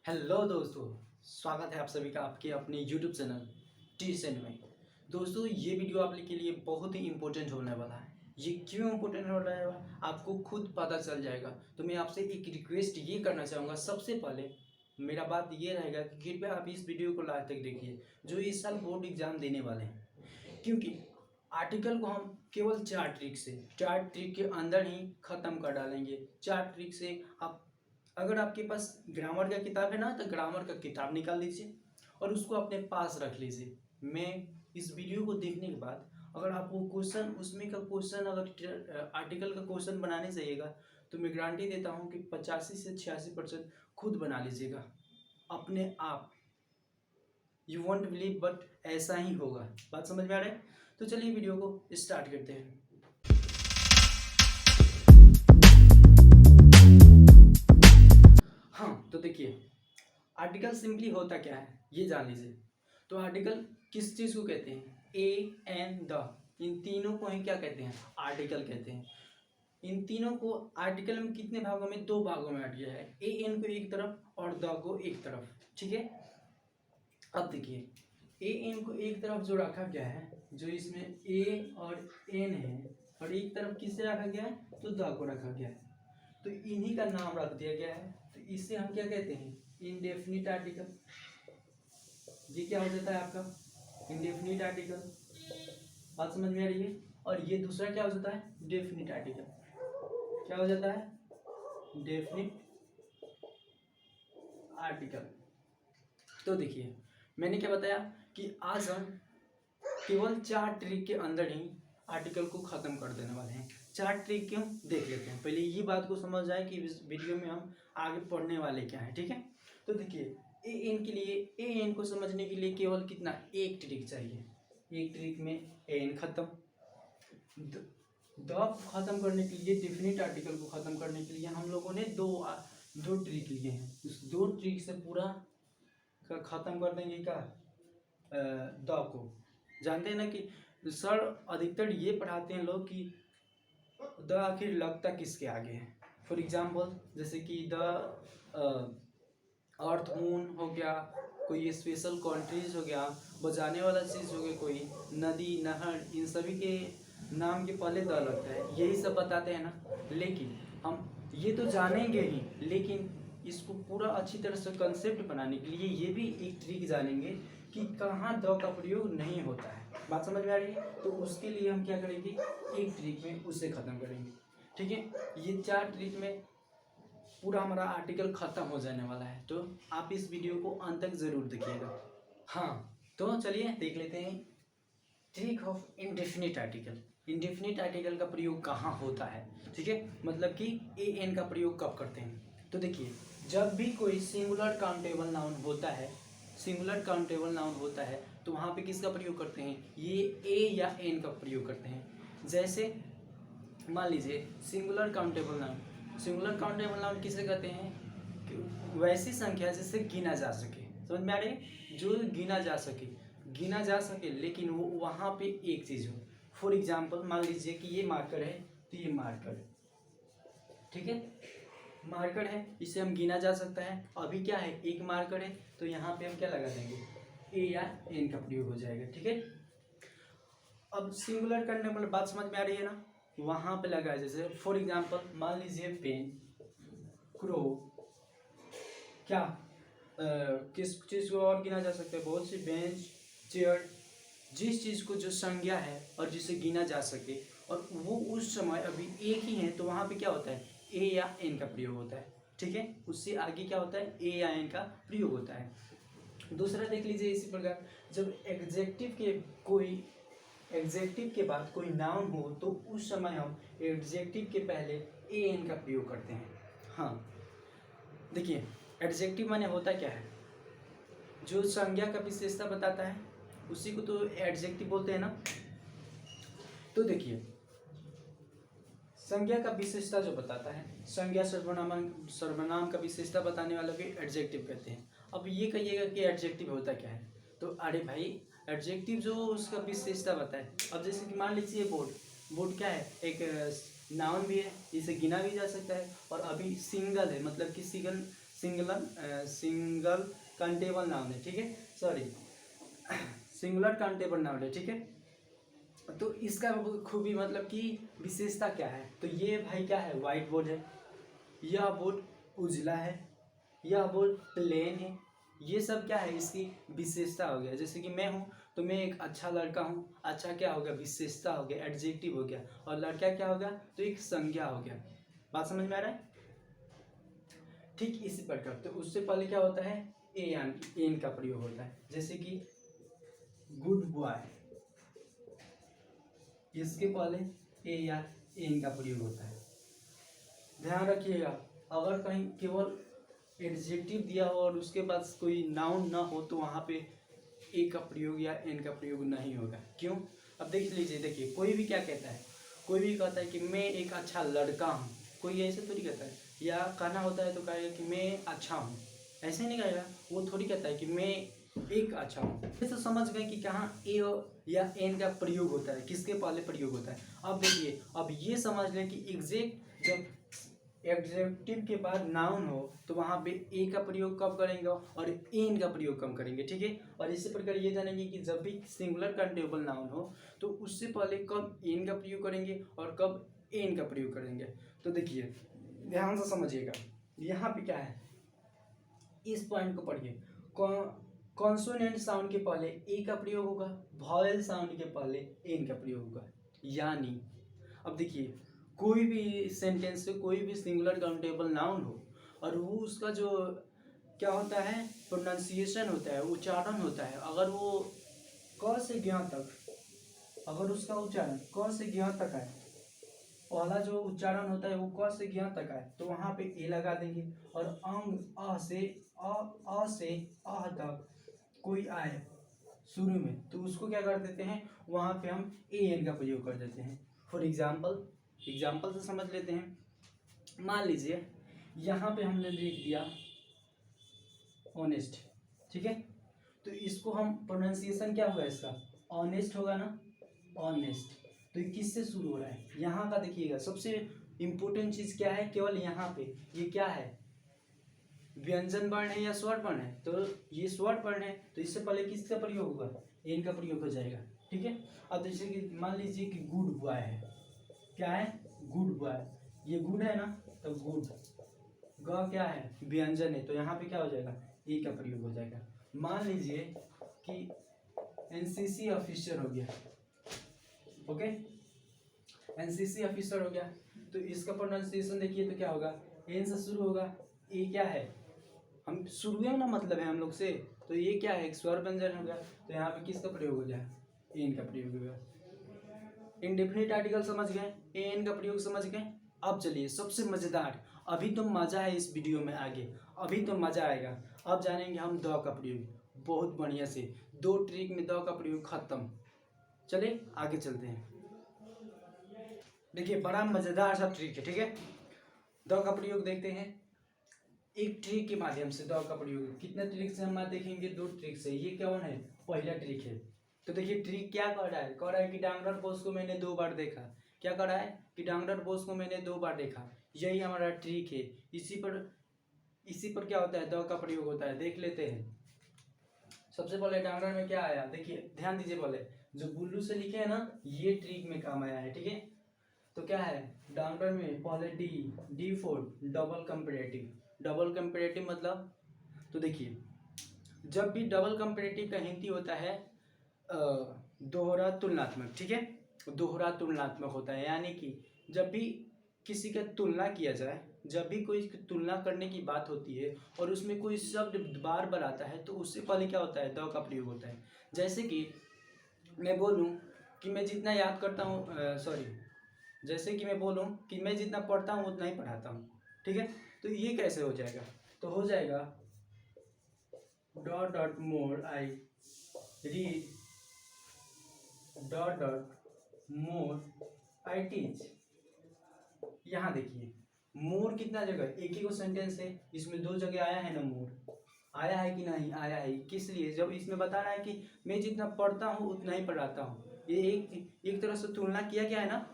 Hello दोस्तों, स्वागत है आप सभी का आपके अपने यूट्यूब चैनल टी में। दोस्तों, ये वीडियो आप के लिए बहुत ही इम्पोर्टेंट होने वाला है। ये क्यों इम्पोर्टेंट हो रहा है आपको खुद पता चल जाएगा। तो मैं आपसे एक रिक्वेस्ट ये करना चाहूँगा। सबसे पहले मेरा बात ये रहेगा कि कृपया आप इस वीडियो को लास्ट तक देखिए, जो इस साल बोर्ड एग्जाम देने वाले हैं। क्योंकि आर्टिकल को हम केवल चार ट्रिक के अंदर ही ख़त्म कर डालेंगे। चार ट्रिक से आप, अगर आपके पास ग्रामर का किताब है ना, तो ग्रामर का किताब निकाल लीजिए और उसको अपने पास रख लीजिए। मैं इस वीडियो को देखने के बाद अगर आपको क्वेश्चन, उसमें का क्वेश्चन, अगर आर्टिकल का क्वेश्चन बनाने चाहिएगा तो मैं गारंटी देता हूँ कि 85 से 86% खुद बना लीजिएगा अपने आप। यू वॉन्ट बिलीव, बट ऐसा ही होगा। बात समझ में आ रहा है? तो चलिए वीडियो को स्टार्ट करते हैं। हाँ, तो देखिए, आर्टिकल सिंपली होता क्या है ये जान लीजिए। तो आर्टिकल किस चीज़ को कहते हैं? ए एन द, इन तीनों को ही क्या कहते हैं? आर्टिकल कहते हैं। इन तीनों को आर्टिकल में कितने भागों में? दो भागों में बांट दिया है। ए एन को एक तरफ और द को एक तरफ। ठीक है, अब देखिए, ए एन को एक तरफ जो रखा गया है, जो इसमें ए और एन है, और एक तरफ किसे रखा गया है? तो द को रखा गया है। तो इन्हीं का नाम रख दिया गया है। तो इससे हम क्या कहते हैं? Indefinite article. ये क्या हो जाता है आपका? Indefinite article. बात समझ में आ रही है? और ये दूसरा क्या हो जाता है? Definite article. क्या हो जाता है? Definite article. तो देखिए, मैंने क्या बताया कि आज हम केवल चार ट्रिक के अंदर ही आर्टिकल को खत्म कर देने वाले हैं। चार ट्रिक क्यों, देख लेते हैं। पहले ये बात को समझ जाए कि इस वीडियो में हम आगे पढ़ने वाले क्या है। ठीक है, तो देखिए, ए एन के लिए, ए एन को समझने के लिए केवल कितना? एक ट्रिक चाहिए। एक ट्रिक में ए एन खत्म। द को खत्म करने के लिए, डेफिनिट आर्टिकल को खत्म करने के लिए हम लोगों ने दो ट्रिक लिए हैं। उस दो ट्रिक से पूरा खत्म कर देंगे क्या? द को। जानते हैं ना कि सर अधिकतर ये पढ़ाते हैं लोग कि द आखिर लगता किसके आगे है। फॉर एग्जाम्पल, जैसे कि द अर्थ मून हो गया, कोई स्पेशल कंट्रीज हो गया, बजाने वाला चीज़ हो गया, कोई नदी नहर, इन सभी के नाम के पहले द लगता है। यही सब बताते हैं ना। लेकिन हम ये तो जानेंगे ही, लेकिन इसको पूरा अच्छी तरह से कंसेप्ट बनाने के लिए ये भी एक ट्रिक जानेंगे कि कहाँ द का प्रयोग नहीं होता है। बात समझ में आ रही है? तो उसके लिए हम क्या करेंगे? एक ट्रिक में उसे ख़त्म करेंगे। ठीक है, ये चार ट्रिक में पूरा हमारा आर्टिकल खत्म हो जाने वाला है। तो आप इस वीडियो को अंत तक जरूर देखिएगा। हाँ, तो चलिए देख लेते हैं trick of indefinite article. Indefinite article का प्रयोग कहाँ होता है? ठीक है, मतलब कि ए एन का प्रयोग कब करते हैं? तो देखिए, जब भी कोई सिंगुलर काउंटेबल नाउन होता है, सिंगुलर काउंटेबल नाउन होता है, तो वहाँ पे किसका प्रयोग करते हैं? ये ए या एन का प्रयोग करते हैं। जैसे मान लीजिए singular countable noun, singular countable noun किसे कहते हैं? कि वैसी संख्या जिसे गिना जा सके। समझ में आ रही है? जो गिना जा सके, गिना जा सके, लेकिन वो वहाँ पे एक चीज़ हो। फॉर एग्जाम्पल, मान लीजिए कि ये मार्कर है, तो ये मार्कर, ठीक है, मार्कर है, इसे हम गिना जा सकता है। अभी क्या है? एक मार्कर है, तो यहाँ पे हम क्या लगा देंगे? ए या एन का प्रयोग हो जाएगा। ठीक है, अब सिंगुलर करने वाली बात समझ में आ रही है ना? वहाँ पे लगा है। जैसे फॉर एग्जाम्पल, मान लीजिए पेन, क्रो, क्या किस चीज़ को और गिना जा सकता है? बहुत सी, बेंच, चेयर, जिस चीज़ को जो संज्ञा है और जिसे गिना जा सके, और वो उस समय अभी एक ही है, तो वहाँ पे क्या होता है? ए या एन का प्रयोग होता है। ठीक है, उससे आगे क्या होता है? ए या एन का प्रयोग होता है। दूसरा देख लीजिए इसी प्रकार, जब एग्जेक्टिव के बाद कोई नाउन हो, तो उस समय हम एडजेक्टिव के पहले ए एन का प्रयोग करते हैं। हाँ, देखिए, एडजेक्टिव माने होता क्या है? जो संज्ञा का विशेषता बताता है, उसी को तो एडजेक्टिव बोलते हैं ना। तो देखिए, संज्ञा का विशेषता जो बताता है, संज्ञा सर्वनाम का विशेषता बताने वाला भी एडजेक्टिव कहते हैं। अब ये कहिएगा कि एडजेक्टिव होता क्या है? तो अरे भाई, एडजेक्टिव जो उसका विशेषता बताए। अब जैसे कि मान लीजिए बोर्ड, बोर्ड क्या है? एक नाउन भी है, इसे गिना भी जा सकता है, और अभी सिंगल है, मतलब कि सिंगल काउंटेबल नाउन है, ठीक है, सॉरी सिंगुलर काउंटेबल नाउन है, ठीक है। तो इसका खूबी मतलब कि विशेषता क्या है, तो ये भाई क्या है, व्हाइट बोर्ड है, यह बोर्ड उजला है, यह बोर्ड प्लेन है, ये सब क्या है इसकी विशेषता हो गया। जैसे कि मैं हूँ तो मैं एक अच्छा लड़का हूँ, अच्छा क्या हो गया, विशेषता हो गया, एडजेक्टिव हो गया, और लड़का क्या हो गया, तो एक संज्ञा हो गया। बात समझ में आ रहा है? ठीक इसी प्रकार तो उससे पहले क्या होता है, एन का प्रयोग होता है। जैसे कि गुड बॉय, इसके पहले ए या एन का प्रयोग होता है। ध्यान रखिएगा, अगर कहीं केवल एडजेक्टिव दिया हो और उसके पास कोई नाउन ना हो तो वहाँ पे ए का प्रयोग या एन का प्रयोग नहीं होगा। क्यों? अब देख लीजिए, देखिए कोई भी क्या कहता है, कोई भी कहता है कि मैं एक अच्छा लड़का हूँ, कोई ऐसे थोड़ी कहता है, या कहना होता है तो कहेगा कि मैं अच्छा हूँ, ऐसे नहीं कहेगा। वो थोड़ी कहता है कि मैं एक अच्छा हूँ। तो समझ गए कि कहाँ ए या एन का प्रयोग होता है, किसके पहले प्रयोग होता है। अब देखिए, अब ये समझ लें कि एग्जैक्ट जब एडजेक्टिव के बाद नाउन हो तो वहाँ पे ए का प्रयोग कब करेंगे और एन का प्रयोग कम करेंगे, ठीक है। और इसी प्रकार ये जानेंगे कि जब भी सिंगुलर काउंटेबल नाउन हो तो उससे पहले कब एन का प्रयोग करेंगे और कब एन का प्रयोग करेंगे। तो देखिए ध्यान से समझिएगा, यहाँ पे क्या है, इस पॉइंट को पढ़िए। कॉन्सोनेंट साउंड के पहले ए का प्रयोग होगा, वॉवेल साउंड के पहले एन का प्रयोग होगा। यानी अब देखिए, कोई भी सेंटेंस से कोई भी सिंगुलर काउंटेबल नाउन हो और वो उसका जो क्या होता है, प्रोनाउंसिएशन होता है, उच्चारण होता है, अगर वो क से ज्ञ तक, अगर उसका उच्चारण क से ज्ञ तक है, पहला जो उच्चारण होता है वो क से ज्ञ तक है, तो वहाँ पे ए लगा देंगे। और अंग अ से अ तक कोई आए शुरू में तो उसको क्या कर देते हैं, वहाँ पे हम ए एन का प्रयोग कर देते हैं। फॉर एग्जाम्पल से समझ लेते हैं। मान लीजिए यहाँ पे हमने लिख दिया ऑनेस्ट, ठीक है, तो इसको हम प्रोनाउंसिएशन क्या होगा इसका, ऑनेस्ट होगा ना, ऑनेस्ट। तो ये किससे शुरू हो रहा है, यहाँ का देखिएगा, सबसे इम्पोर्टेंट चीज़ क्या है, केवल यहाँ पे ये क्या है, व्यंजन वर्ण है या स्वर वर्ण है, तो ये स्वर वर्ण है, तो इससे पहले किसका प्रयोग होगा, एन का प्रयोग हो जाएगा, ठीक है। अब जैसे कि मान लीजिए कि गुड बॉय है, क्या है, गुड बॉय, ये गुड है ना, तो गुड, ग क्या है, व्यंजन है, तो यहाँ पे क्या हो जाएगा, ए का प्रयोग हो जाएगा। मान लीजिए कि एनसीसी ऑफिसर हो गया, ओके, एनसीसी ऑफिसर हो गया, तो इसका प्रोनाउंसिएशन देखिए तो क्या होगा, एन से शुरू होगा, ए क्या है, हम शुरू ना मतलब है हम लोग से, तो ये क्या है, एक स्वर व्यंजन हो गया, तो यहाँ पे किसका प्रयोग हो जाए, एन का प्रयोग होगा। इंडेफिनिट आर्टिकल समझ गए, एन का प्रयोग समझ गए। अब चलिए सबसे मजेदार, अभी तो मजा है इस वीडियो में, आगे अभी तो मजा आएगा। अब जानेंगे हम द का प्रयोग बहुत बढ़िया से, 2 ट्रिक में द का प्रयोग खत्म। चलिए आगे चलते हैं। देखिए बड़ा मजेदार सा ट्रिक है, ठीक है। द का प्रयोग देखते हैं एक ट्रिक के माध्यम से। द का प्रयोग कितने ट्रिक से हम देखेंगे, 2 ट्रिक से। ये कौन है, पहला ट्रिक है। तो देखिए ट्रिक क्या कर रहा है, कह रहा है कि डांगडर बोस को मैंने 2 बार देखा। क्या कर रहा है कि डांगडर बोस को मैंने 2 बार देखा, यही हमारा ट्रिक है। इसी पर क्या होता है, द का प्रयोग होता है, देख लेते हैं। सबसे पहले डांगडर में क्या आया, देखिए ध्यान दीजिए, पहले जो बुल्लू से लिखे है ना, ये ट्रिक में काम आया है, ठीक है। तो क्या है, डांगडर में पहले डी फॉर डबल कंपेरेटिव मतलब, तो देखिए जब भी डबल कंपेरेटिव का हिंदी होता है दोहरा तुलनात्मक, ठीक है, दोहरा तुलनात्मक होता है। यानी कि जब भी किसी का तुलना किया जाए, जब भी कोई तुलना करने की बात होती है और उसमें कोई शब्द बार बार आता है, तो उससे पहले क्या होता है, द का प्रयोग होता है। जैसे कि मैं बोलूँ कि मैं जितना याद करता हूँ, जैसे कि मैं बोलूँ कि मैं जितना पढ़ता हूँ उतना ही पढ़ाता हूँ, ठीक है। तो ये कैसे हो जाएगा, तो हो जाएगा dot dot more I read dot dot more I teach. यहाँ देखिए मोर कितना जगह, एक ही को सेंटेंस है, इसमें 2 जगह आया है ना, मोर आया है कि नहीं आया है, किस लिए, जब इसमें बता रहा है कि मैं जितना पढ़ता हूँ उतना ही पढ़ाता हूँ, ये एक तरह से तुलना किया गया है ना।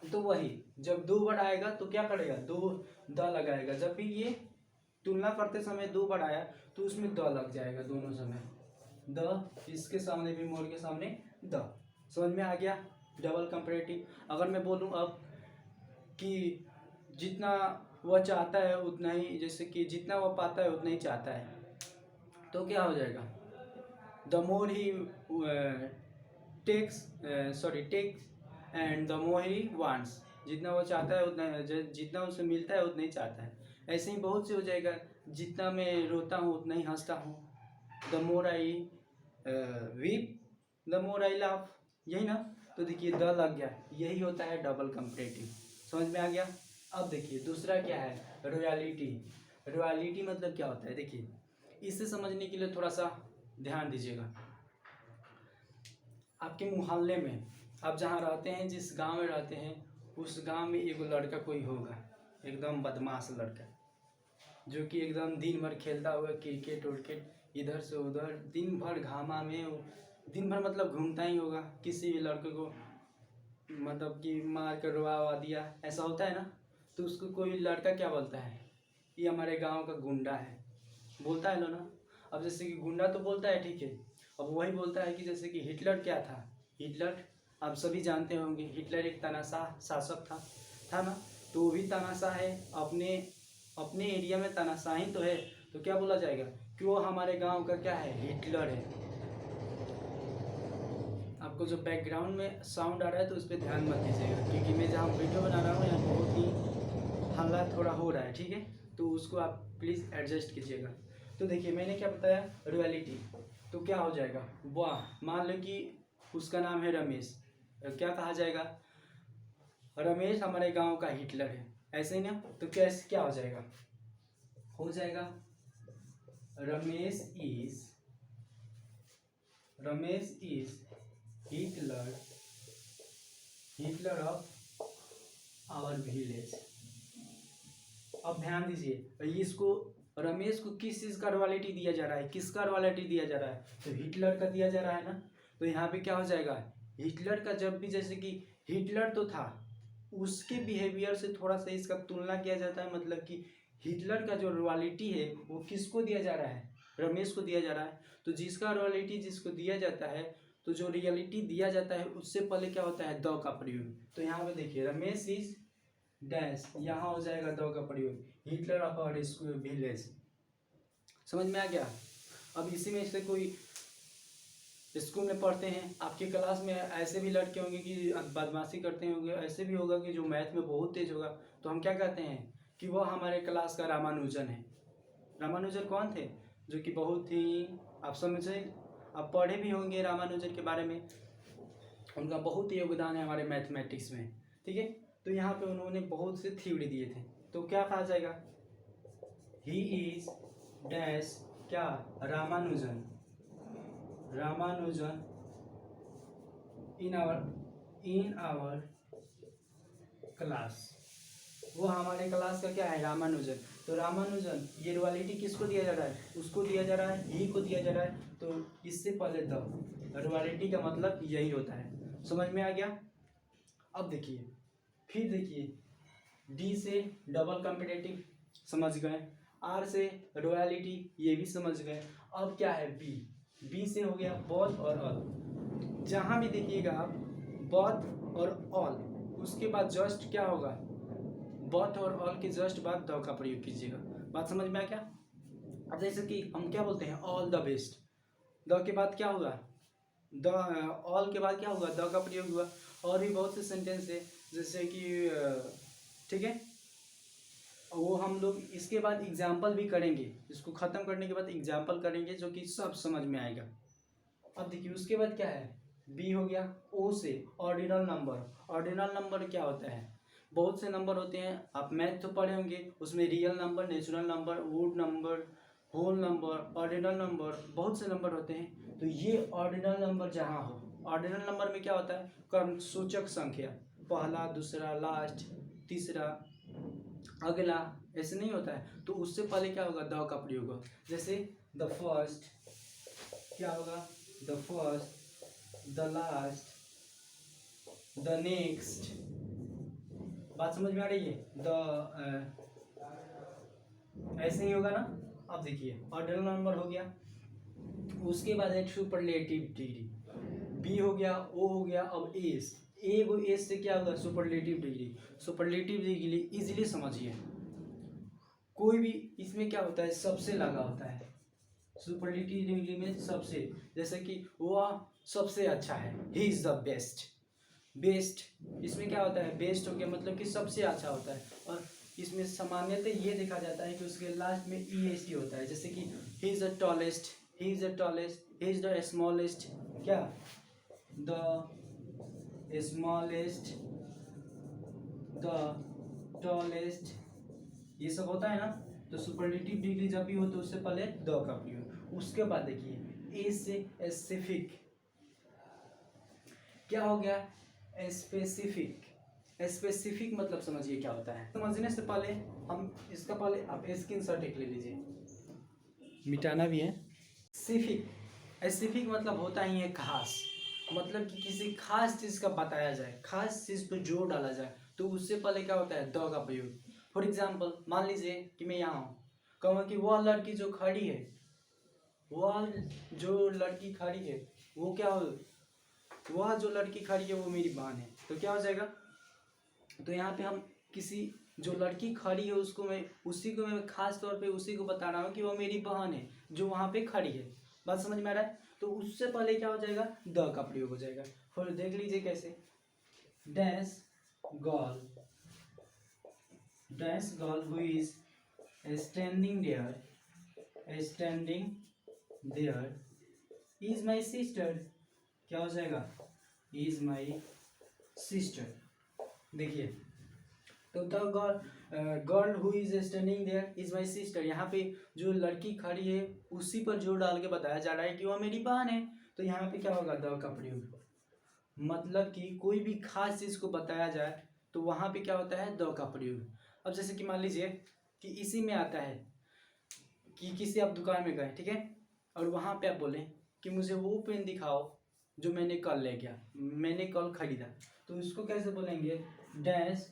तो वही जब 2 बार आएगा तो क्या करेगा, 2 द लगाएगा, जब भी ये तुलना करते समय 2 बार आया तो उसमें द लग जाएगा दोनों समय, द, इसके सामने भी मोर के सामने द। समझ में आ गया डबल कंपैरेटिव। अगर मैं बोलूँ अब कि जितना वह चाहता है उतना ही, जैसे कि जितना वह पाता है उतना ही चाहता है, तो क्या हो जाएगा, the more he takes and the more he wants, जितना वो चाहता है उतना, जितना उसे मिलता है उतना ही चाहता है। ऐसे ही बहुत से हो जाएगा, जितना मैं रोता हूँ उतना ही हंसता हूँ, the more I weep the more I laugh, यही ना। तो देखिए द लग गया, यही होता है डबल कंपैरेटिव। समझ में आ गया। अब देखिए दूसरा क्या है, रॉयलिटी। रॉयलिटी मतलब क्या होता है, देखिए इसे समझने के लिए थोड़ा सा ध्यान दीजिएगा। आपके मोहल्ले में आप जहाँ रहते हैं, जिस गांव में रहते हैं, उस गांव में एक लड़का कोई होगा, एकदम बदमाश लड़का, जो कि एकदम दिन भर खेलता हुआ क्रिकेट उर्केट, इधर से उधर, दिन भर घामा में, दिन भर मतलब घूमता ही होगा। किसी भी लड़के को मतलब कि मार कर रोवा दिया, ऐसा होता है ना, तो उसको कोई लड़का क्या बोलता है, ये हमारे गांव का गुंडा है, बोलता है लो ना। अब जैसे कि गुंडा तो बोलता है, ठीक है, अब वही बोलता है कि जैसे कि हिटलर क्या था, हिटलर आप सभी जानते होंगे, हिटलर एक तानाशाह शासक था ना, तो वो भी तानाशाह है, अपने अपने एरिया में तानाशाही तो है, तो क्या बोला जाएगा कि वो हमारे गांव का क्या है, हिटलर है। आपको जो बैकग्राउंड में साउंड आ रहा है तो उस पर ध्यान मत दीजिएगा, क्योंकि मैं जहाँ वीडियो बना रहा हूँ यहाँ बहुत ही हल्ला थोड़ा हो रहा है, ठीक है, तो उसको आप प्लीज़ एडजस्ट कीजिएगा। तो देखिए मैंने क्या बताया, रॉयलिटी, तो क्या हो जाएगा, वाह, मान लो कि उसका नाम है रमेश, क्या कहा जाएगा, रमेश हमारे गांव का हिटलर है, ऐसे ही ना। तो कैसे क्या हो जाएगा, हो जाएगा Ramesh is Hitler of our village. अब ध्यान दीजिए, इसको रमेश को किस चीज़ का रॉयलिटी दिया जा रहा है, किसका रॉयलिटी दिया जा रहा है, तो हिटलर का दिया जा रहा है ना। तो यहाँ पे क्या हो जाएगा, हिटलर का, जब भी जैसे कि हिटलर तो था, उसके बिहेवियर से थोड़ा सा इसका तुलना किया जाता है, मतलब कि हिटलर का जो रॉयलिटी है वो किसको दिया जा रहा है, रमेश को दिया जा रहा है। तो जिसका रॉयलिटी जिसको दिया जाता है, तो जो रियलिटी दिया जाता है उससे पहले क्या होता है, द का प्रयोग। तो यहाँ पे देखिए रमेश इज डैश, यहाँ हो जाएगा द का प्रयोग, हिटलर ऑफ आवर विलेज। समझ में आ गया। अब इसी में से कोई स्कूल में पढ़ते हैं, आपके क्लास में ऐसे भी लड़के होंगे कि बदमाशी करते होंगे, ऐसे भी होगा कि जो मैथ में बहुत तेज होगा, तो हम क्या कहते हैं कि वह हमारे क्लास का रामानुजन है। रामानुजन कौन थे, जो कि बहुत ही, आप समझे, आप पढ़े भी होंगे रामानुजन के बारे में, उनका बहुत ही योगदान है हमारे मैथमेटिक्स में, ठीक है। तो यहाँ पे उन्होंने बहुत से थ्योरी दिए थे, तो क्या कहा जाएगा, ही इज डैश, क्या, रामानुजन इन आवर क्लास, वो हमारे क्लास का क्या है, रामानुजन। तो रामानुजन, ये रॉयलिटी किसको दिया जा रहा है, उसको दिया जा रहा है, ही को दिया जा रहा है, तो इससे पहले द, रॉयलिटी का मतलब यही होता है। समझ में आ गया। अब देखिए, फिर देखिए, डी से डबल कॉम्पिटिटिव समझ गए, आर से रॉयलिटी ये भी समझ गए। अब क्या है, बी से हो गया बोथ और ऑल। जहाँ भी देखिएगा आप बोथ और ऑल, उसके बाद जस्ट क्या होगा, बोथ और ऑल के जस्ट बाद द का प्रयोग कीजिएगा। बात समझ में आ क्या। अब जैसे कि हम क्या बोलते हैं, ऑल द बेस्ट, द के बाद क्या होगा, द, ऑल के बाद क्या होगा, द का प्रयोग हुआ। और भी बहुत से सेंटेंस है, जैसे कि ठीक है, वो हम लोग इसके बाद एग्जाम्पल भी करेंगे, इसको ख़त्म करने के बाद एग्जाम्पल करेंगे, जो कि सब समझ में आएगा। अब देखिए उसके बाद क्या है, बी हो गया। ओ से ऑर्डिनल नंबर। ऑर्डिनल नंबर क्या होता है, बहुत से नंबर होते हैं, आप मैथ तो पढ़े होंगे, उसमें real number, natural number, wood number, whole number, ordinal number, बहुत से नंबर होते हैं। तो ये ऑर्डिनल नंबर जहाँ हो, ऑर्डिनल नंबर में क्या होता है, क्रम सूचक संख्या, पहला, दूसरा, लास्ट, तीसरा, अगला, ऐसे नहीं होता है। तो उससे पहले क्या होगा, द का प्रयोग होगा। जैसे द फर्स्ट, क्या होगा, the first, the last, the next. बात समझ में आ रही है, द ऐसे ही होगा ना। अब देखिए ऑर्डिनल नंबर हो गया, उसके बाद एक सुपरलेटिव डिग्री, बी हो गया, ओ हो गया, अब एस, ए को एस से क्या होगा superlative degree. Superlative degree easily समझिए, कोई भी इसमें क्या होता है सबसे लगा होता है। सुपरलेटिव डिग्री में सबसे, जैसे कि वह सबसे अच्छा है, ही इज द बेस्ट। बेस्ट इसमें क्या होता है, बेस्ट हो गया मतलब कि सबसे अच्छा होता है। और इसमें सामान्यतः ये देखा जाता है कि उसके लास्ट में ई एस टी होता है, जैसे कि ही is the tallest, he is the tallest, he is the smallest, क्या द स्मॉलेस्ट, द टॉलेस्ट, ये सब होता है ना। तो सुपरलेटिव डिग्री जब भी हो तो उससे पहले द का प्रयोग। उसके बाद देखिए ए से स्पेसिफिक, क्या हो गया स्पेसिफिक। स्पेसिफिक मतलब समझिए क्या होता है। समझने से पहले हम इसका पहले आप स्क्रीनशॉट एक ले लीजिए, मिटाना भी है। स्पेसिफिक, स्पेसिफिक मतलब होता ही है खास, मतलब कि किसी खास चीज़ का बताया जाए, खास चीज़ पर जोर डाला जाए, तो उससे पहले क्या होता है द का प्रयोग। फॉर एग्जाम्पल मान लीजिए कि मैं यहाँ हूँ, कहूँ कि वह लड़की जो खड़ी है, वह जो लड़की खड़ी है वो क्या हो, वह जो लड़की खड़ी है वो मेरी बहन है, तो क्या हो जाएगा। तो यहाँ पे हम किसी जो लड़की खड़ी है उसको मैं, उसी को मैं खास तौर पे उसी को बता रहा हूँ कि वो मेरी बहन है जो वहाँ पे खड़ी है। बात समझ में आ रहा है। तो उससे पहले क्या हो जाएगा द का प्रयोग हो जाएगा। फिर देख लीजिए कैसे, dash girl, dash girl who is standing there, standing there is my sister, क्या हो जाएगा इज माई सिस्टर। देखिए तो the girl who is standing there is my sister, यहाँ पे जो लड़की खड़ी है उसी पर जोर डाल के बताया जा रहा है कि वह मेरी बहन है। तो यहाँ पे क्या होगा द का प्रयोग, मतलब कि कोई भी खास चीज़ को बताया जाए तो वहाँ पे क्या होता है द का प्रयोग। अब जैसे कि मान लीजिए कि इसी में आता है कि किसी आप दुकान में गए, ठीक है, और वहाँ पे आप बोले कि मुझे वो पेन दिखाओ जो मैंने कल ले गया, मैंने कल खरीदा, तो उसको कैसे बोलेंगे डैश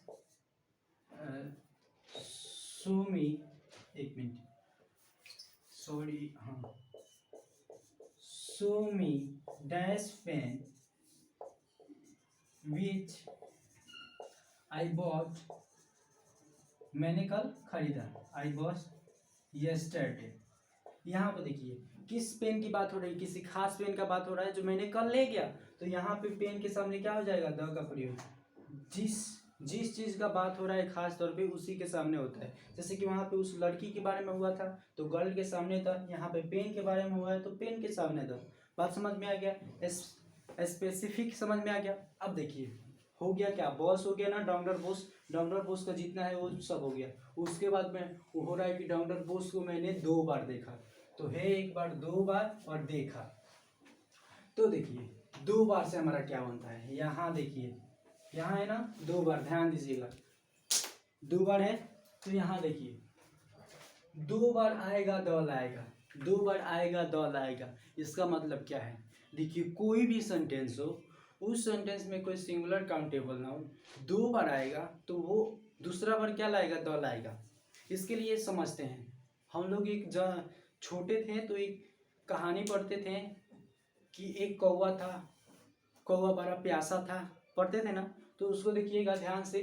शो मी, एक मिनट सॉरी, हाँ, show me dash pen which I bought, मैंने कल खरीदा, आई बॉट यस्टरडे। यहाँ पे देखिए किस पेन की बात हो रही है, किसी खास पेन का बात हो रहा है जो मैंने कल ले गया, तो यहाँ पे पेन के सामने क्या हो जाएगा द का प्रयोग। जिस जिस चीज़ का बात हो रहा है खास तौर पे उसी के सामने होता है। जैसे कि वहाँ पे उस लड़की के बारे में हुआ था तो गर्ल के सामने था, यहाँ पे पेन के बारे में हुआ है तो पेन के सामने था। बात समझ में आ गया, स्पेसिफिक समझ में आ गया। अब देखिए हो गया क्या, बॉस हो गया ना, डॉक्टर बोस, डॉक्टर बोस का जितना है वो सब हो गया। उसके बाद में वो हो रहा है कि डॉक्टर बोस को मैंने 2 बार देखा, तो है एक बार, 2 बार और देखा। तो देखिए 2 बार से हमारा क्या बनता है, यहाँ देखिए यहाँ है ना 2 बार, ध्यान दीजिएगा 2 बार है, तो यहाँ देखिए 2 बार आएगा द लाएगा, 2 बार आएगा द लाएगा। इसका मतलब क्या है, देखिए कोई भी सेंटेंस हो, उस सेंटेंस में कोई सिंगुलर काउंटेबल नाउन 2 बार आएगा तो वो दूसरा बार क्या लाएगा द लाएगा। इसके लिए समझते हैं, हम लोग एक छोटे थे तो एक कहानी पढ़ते थे कि एक कौवा था, कौवा बड़ा प्यासा था, पढ़ते थे ना, तो उसको देखिएगा ध्यान से,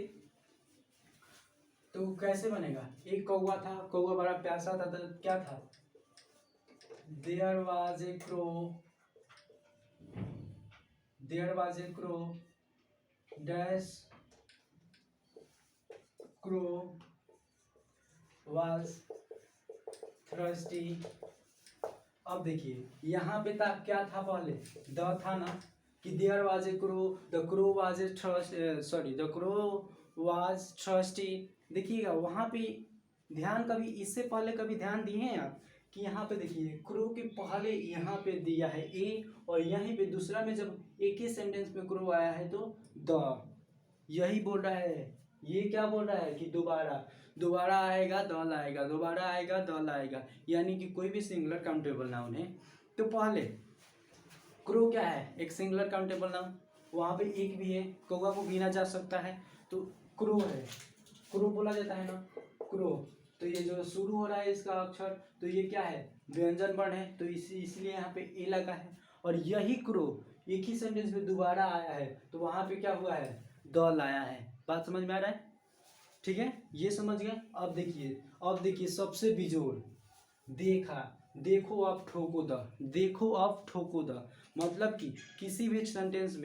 तो कैसे बनेगा, एक कौवा था, कौवा बड़ा प्यासा था, तो क्या था, there was a crow, there was a crow dash crow was thirsty. अब देखिए यहाँ पे था क्या था, पहले द था ना, कि there was a crow, the crow was a sorry the crow was thirsty. देखिएगा वहाँ पे ध्यान, कभी इससे पहले कभी ध्यान दिए हैं आप कि यहाँ पे देखिए क्रो के पहले यहाँ पे दिया है ए, और यहीं पे दूसरा में जब एक ही सेंटेंस में क्रो आया है तो द, यही बोल रहा है, ये क्या बोल रहा है कि दोबारा, दोबारा आएगा द लाएगा, दोबारा आएगा द लाएगा, यानी कि कोई भी सिंगुलर काउंटेबल नाउन है तो पहले क्रो क्या है एक सिंगुलर काउंटेबल नाउन, वहाँ पे एक भी है, कौवा को गिना जा सकता है तो क्रो है, क्रो बोला जाता है ना, क्रो, तो ये जो शुरू हो रहा है इसका अक्षर, तो ये क्या है, व्यंजन वर्ण है, तो इसलिए यहाँ पे ए लगा है। और यही क्रो एक ही सेंटेंस में दोबारा आया है, तो वहाँ पे क्या हुआ है, द लाया है। बात समझ में आ रहा है? ठीक है, ये समझ गए। अब देखिए सबसे बिजोड़, देखा, देखो आप ठोको द, देखो आप ठोको द, मतलब कि किसी भी सेंटेंस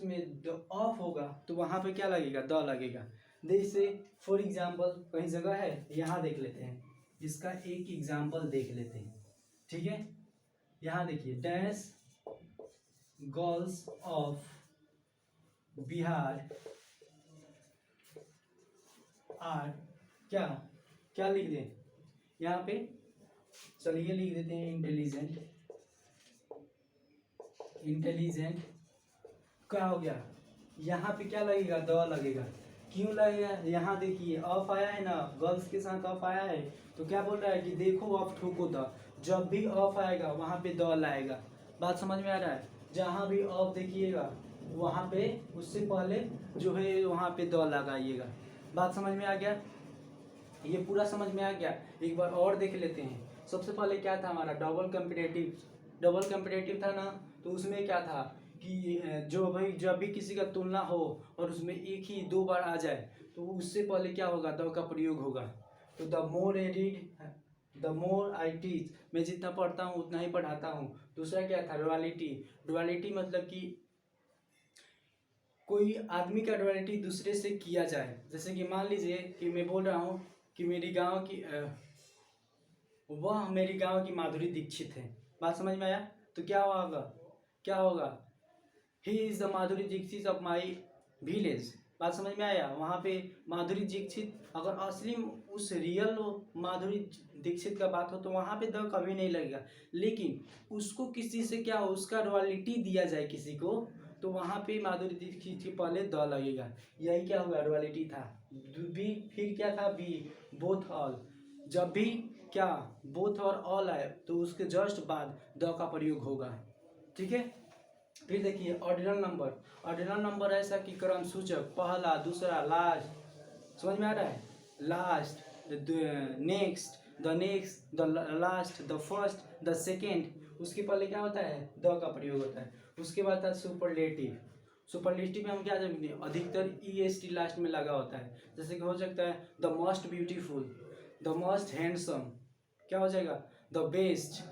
में द ऑफ होगा तो वहां पे क्या लगेगा, द लगेगा। जैसे फॉर एग्जाम्पल कहीं जगह है, यहाँ देख लेते हैं, इसका एक एग्जाम्पल देख लेते हैं। ठीक है, यहाँ देखिए, dash girls of Bihar are, क्या क्या लिख दें यहाँ पे, चलिए लिख देते हैं इंटेलिजेंट। क्या हो गया, यहाँ पे क्या लगेगा, द लगेगा। क्यों लगेगा, यहाँ देखिए ऑफ आया है ना, गर्ल्स के साथ ऑफ आया है, तो क्या बोल रहा है कि देखो ऑफ ठोको द, जब भी ऑफ आएगा वहाँ पे द लाएगा। बात समझ में आ रहा है? जहाँ भी ऑफ देखिएगा वहाँ पे उससे पहले जो है वहाँ पे द लगाइएगा। बात समझ में आ गया? ये पूरा समझ में आ गया? एक बार और देख लेते हैं। सबसे पहले क्या था हमारा, डबल कंपेरेटिव था ना, तो उसमें क्या था कि जो भाई जब भी किसी का तुलना हो और उसमें एक ही दो बार आ जाए तो उससे पहले क्या होगा, द का प्रयोग होगा। तो the more I read, the more I teach, मैं जितना पढ़ता हूँ उतना ही पढ़ाता हूँ। दूसरा क्या था, डुअलिटी मतलब कि कोई आदमी का डुअलिटी दूसरे से किया जाए। जैसे कि मान लीजिए कि मैं बोल रहा हूँ कि वह मेरी गांव की माधुरी दीक्षित है। बात समझ में आया? तो क्या होगा, he is the Madhuri Dixit of my village. बात समझ में आया? वहाँ पे माधुरी दीक्षित, अगर असली उस रियल माधुरी दीक्षित का बात हो तो वहाँ पे द कभी नहीं लगेगा। लेकिन उसको किसी से क्या हो, उसका रॉयल्टी दिया जाए किसी को, तो वहाँ पे माधुरी दीक्षित के पहले द लगेगा। यही क्या हुआ, रॉयल्टी था। बी, फिर क्या था, बी बोथ ऑल, जब भी क्या बोथ और ऑल आए तो उसके जस्ट बाद द का प्रयोग होगा। ठीक है, फिर देखिए ऑर्डिनल नंबर ऐसा कि क्रम सूचक, पहला, दूसरा, लास्ट। समझ में आ रहा है? Last, next, the last, the first, the second, उसके पहले क्या होता है, द का प्रयोग होता है। उसके बाद था सुपरलेटिव में हम क्या जानते हैं, अधिकतर EST लास्ट में लगा होता है। जैसे कि हो सकता है the most beautiful, the most handsome, क्या हो जाएगा, द बेस्ट।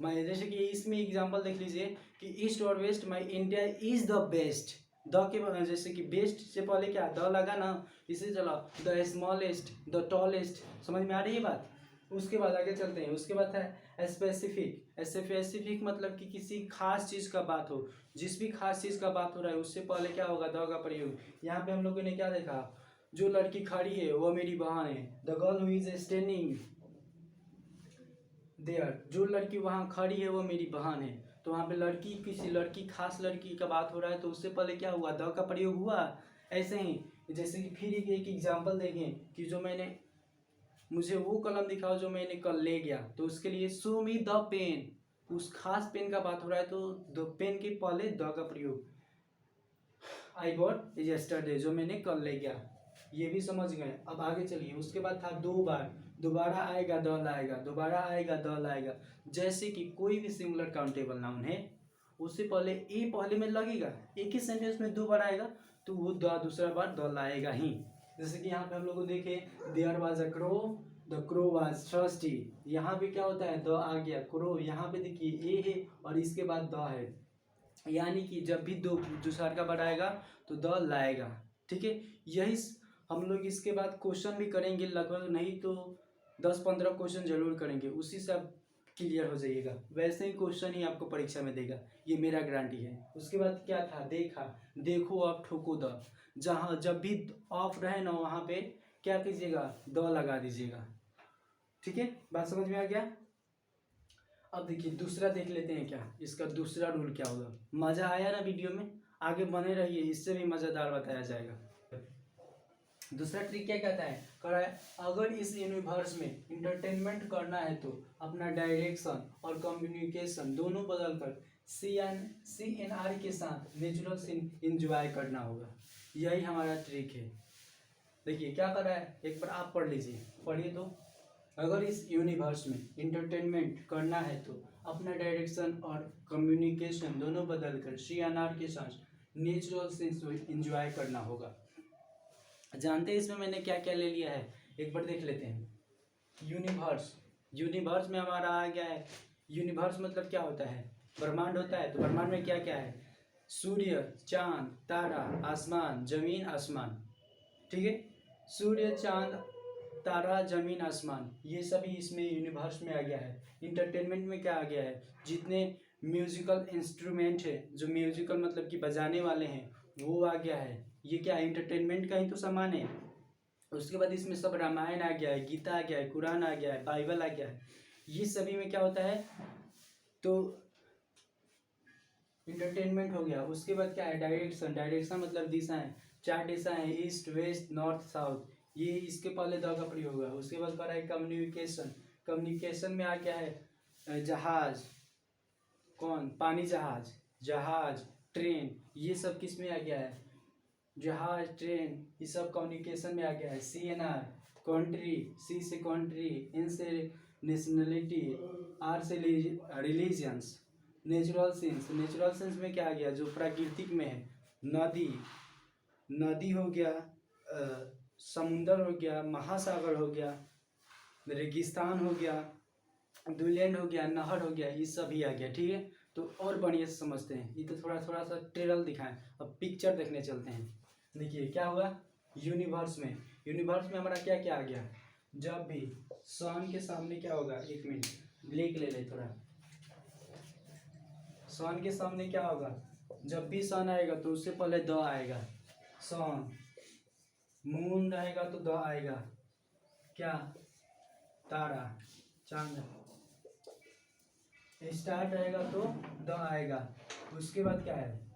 मैं जैसे कि इसमें एग्जांपल देख लीजिए कि ईस्ट और west, my India is the best. The के जैसे कि बेस्ट से पहले क्या द लगा ना, इसे चला द स्मॉलेस्ट, द टॉलेस्ट। समझ में आ रही है बात? उसके बाद आगे चलते हैं। उसके बाद है स्पेसिफिक मतलब कि किसी खास चीज़ का बात हो, जिस भी खास चीज़ का बात हो रहा है उससे पहले क्या होगा, द का प्रयोग। यहाँ पे हम लोगों ने क्या देखा, जो लड़की खड़ी है वो मेरी बहन है, the girl who is standing there, जो लड़की वहाँ खड़ी है वो मेरी बहन है। तो वहाँ पे लड़की, किसी लड़की, खास लड़की का बात हो रहा है तो उससे पहले क्या हुआ, द का प्रयोग हुआ। ऐसे ही जैसे कि फिर एक एग्जांपल देखें कि जो मैंने, मुझे वो कलम दिखाओ जो मैंने कल ले गया, तो उसके लिए शो मी द पेन, उस खास पेन का बात हो रहा है तो द पेन के पहले द का प्रयोग। आई गॉट यस्टरडे, जो मैंने कल ले गया। ये भी समझ गए। अब आगे चलिए। उसके बाद था दो बार, दोबारा आएगा द लाएगा, दोबारा आएगा द लाएगा। जैसे कि कोई भी सिंगुलर काउंटेबल नाउन है, उससे पहले ए पहले में लगेगा, एक ही सेंटेंस में दो बार आएगा तो वो द दूसरा बार द लाएगा ही। जैसे कि यहाँ पे हम लोग देखे, there was a crow, the crow was thirsty. यहाँ पे क्या होता है, द आ गया, क्रो, यहाँ पे देखिए ए है और इसके बाद द है, यानी कि जब भी दो दूसरा का बार आएगा तो द लाएगा। ठीक है, यही हम लोग इसके बाद क्वेश्चन भी करेंगे, लगभग नहीं तो 10-15 क्वेश्चन जरूर करेंगे, उसी से आप क्लियर हो जाइएगा। वैसे ही क्वेश्चन ही आपको परीक्षा में देगा, ये मेरा गारंटी है। उसके बाद क्या था, देखा, देखो आप ठोको द, जहाँ जब भी ऑफ रहे ना वहाँ पे क्या कीजिएगा, द लगा दीजिएगा। ठीक है, बात समझ में आ गया? अब देखिए दूसरा देख लेते हैं क्या, इसका दूसरा रूल क्या होगा। मज़ा आया ना वीडियो में? आगे बने रहिए, इससे भी मज़ेदार बताया जाएगा। दूसरा ट्रिक क्या कहता है, करा है, अगर इस यूनिवर्स में इंटरटेनमेंट करना है तो अपना डायरेक्शन और कम्युनिकेशन दोनों बदलकर CNR के साथ नेचुरल सीन इंजॉय करना होगा। यही हमारा ट्रिक है। देखिए क्या कर रहा है, एक बार आप पढ़ लीजिए, पढ़िए तो। अगर इस यूनिवर्स में इंटरटेनमेंट करना है तो अपना डायरेक्शन और कम्युनिकेशन दोनों बदल कर CNR के साथ नेचुरल सेंस इंजॉय करना होगा। जानते हैं इसमें मैंने क्या क्या ले लिया है, एक बार देख लेते हैं। यूनिवर्स, यूनिवर्स में हमारा आ गया है, यूनिवर्स मतलब क्या होता है, ब्रह्मांड होता है। तो ब्रह्मांड में क्या क्या है, सूर्य, चांद, तारा, आसमान, जमीन, आसमान, ठीक है। सूर्य, चांद, तारा, जमीन, आसमान, ये सभी इसमें यूनिवर्स में आ गया है। इंटरटेनमेंट में क्या आ गया है, जितने म्यूजिकल इंस्ट्रूमेंट है, जो म्यूजिकल मतलब कि बजाने वाले हैं, वो आ गया है। ये क्या इंटरटेनमेंट का ही तो सामान है। उसके बाद इसमें सब रामायण आ गया है, गीता आ गया है, कुरान आ गया है, बाइबल आ गया है। ये सभी में क्या होता है, तो इंटरटेनमेंट हो गया। उसके बाद क्या है, डायरेक्शन, डायरेक्शन मतलब दिशाएं, 4 दिशाएं, ईस्ट, वेस्ट, नॉर्थ, साउथ, ये इसके पहले द का प्रयोग होगा। उसके बाद कर रहा है कम्युनिकेशन, कम्युनिकेशन में आ गया है जहाज, कौन, पानी जहाज, जहाज, ट्रेन, ये सब किस में आ गया है, जहाज, ट्रेन, ये सब कम्युनिकेशन में आ गया है। CNR कंट्री, C से कंट्री, N से नेशनलिटी, R से religions, natural sense, natural sense में क्या आ गया, जो प्राकृतिक में है, नदी, नदी हो गया, समुंदर हो गया, महासागर हो गया, रेगिस्तान हो गया, दुलैंड हो गया, नहर हो गया, ये सभी आ गया, ठीक है। तो और बढ़िया से समझते हैं, ये तो थोड़ा थोड़ा सा टेरल दिखाएं। अब पिक्चर देखने चलते हैं। देखिए क्या हुआ, यूनिवर्स में, यूनिवर्स में हमारा क्या क्या आ गया, जब भी सन के सामने क्या होगा, एक मिनट ब्रेक ले ले थोड़ा। सन के सामने क्या होगा, जब भी सन आएगा तो उससे पहले द आएगा, सन। मून रहेगा तो द आएगा, क्या, तारा, चांद। स्टार रहेगा तो द आएगा। उसके बाद क्या है,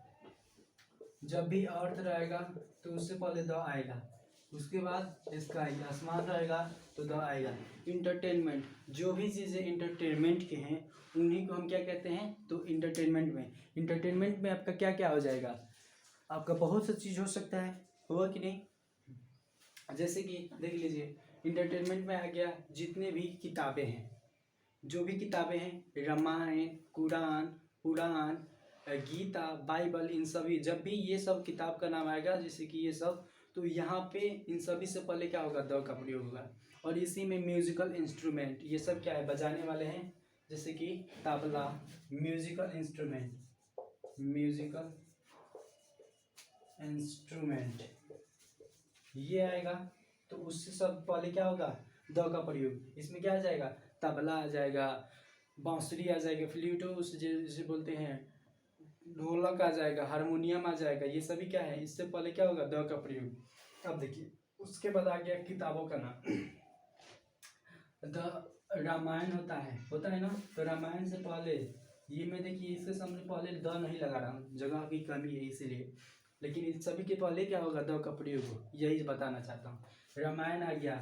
जब भी अर्थ रहेगा तो उससे पहले द आएगा। उसके बाद स्काई, आसमान रहेगा तो द आएगा। इंटरटेनमेंट, जो भी चीज़ें इंटरटेनमेंट के हैं उन्हीं को हम क्या कहते हैं, तो इंटरटेनमेंट में, इंटरटेनमेंट में आपका क्या क्या हो जाएगा, आपका बहुत सा चीज़ हो सकता है, हुआ कि नहीं। जैसे कि देख लीजिए, इंटरटेनमेंट में आ गया जितने भी किताबें हैं, जो भी किताबें हैं, रामायण, कुरान, पुराण, गीता, बाइबल, इन सभी, जब भी ये सब किताब का नाम आएगा, जैसे कि ये सब, तो यहाँ पे इन सभी से पहले क्या होगा, द का प्रयोग होगा। और इसी में म्यूजिकल इंस्ट्रूमेंट, ये सब क्या है, बजाने वाले हैं, जैसे कि tabla, musical instrument, musical instrument, ये आएगा। तो उससे सब पहले क्या होगा, द का प्रयोग। इसमें क्या आ जाएगा, तबला आ जाएगा, बांसुरी आ जाएगा, फ्लूट जिसे बोलते हैं, ढोलक आ जाएगा, हारमोनियम आ जाएगा, ये सभी क्या है, इससे पहले क्या होगा, द का प्रयोग। अब देखिए उसके बाद आ गया किताबों का नाम। द रामायण होता है ना, तो रामायण से पहले, ये मैं देखिए इसके सामने पहले द नहीं लगा रहा हूँ, जगह की कमी है इसीलिए, लेकिन इन सभी के पहले क्या होगा, द का प्रयोग हो, यही बताना चाहता हूँ। रामायण आ गया,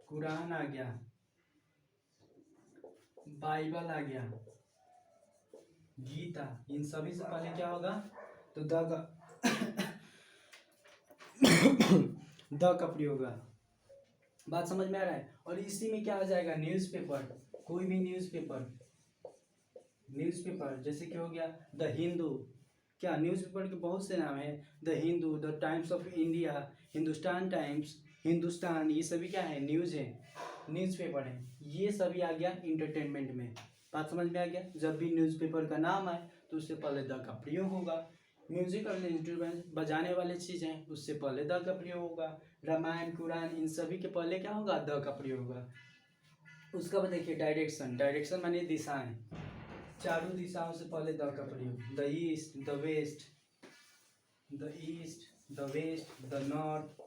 कुरान आ गया, बाइबल आ गया, गीता, इन सभी से पहले क्या होगा, तो द का द का प्रयोग होगा। बात समझ में आ रहा है। और इसी में क्या आ जाएगा, न्यूज़पेपर, कोई भी न्यूज़पेपर, न्यूज़पेपर जैसे कि हो गया द हिंदू, क्या न्यूज़पेपर के बहुत से नाम है, the Hindu, the times of India, Hindustan times, Hindustan, ये सभी क्या है, न्यूज़ है, न्यूज़पेपर है। ये सभी आ गया इंटरटेनमेंट में। बात समझ में आ गया, जब भी न्यूज़पेपर का नाम आए तो उससे पहले द का प्रयोग होगा। म्यूजिकल इंस्ट्रूमेंट, बजाने वाले चीज़ें, उससे पहले द का प्रयोग होगा। रामायण, कुरान, इन सभी के पहले क्या होगा, द का प्रयोग होगा। उसका बाद देखिए डायरेक्शन, डायरेक्शन माने दिशाएं, चारों दिशाओं से पहले द का प्रयोग, the east, the west, the east, the west, the north,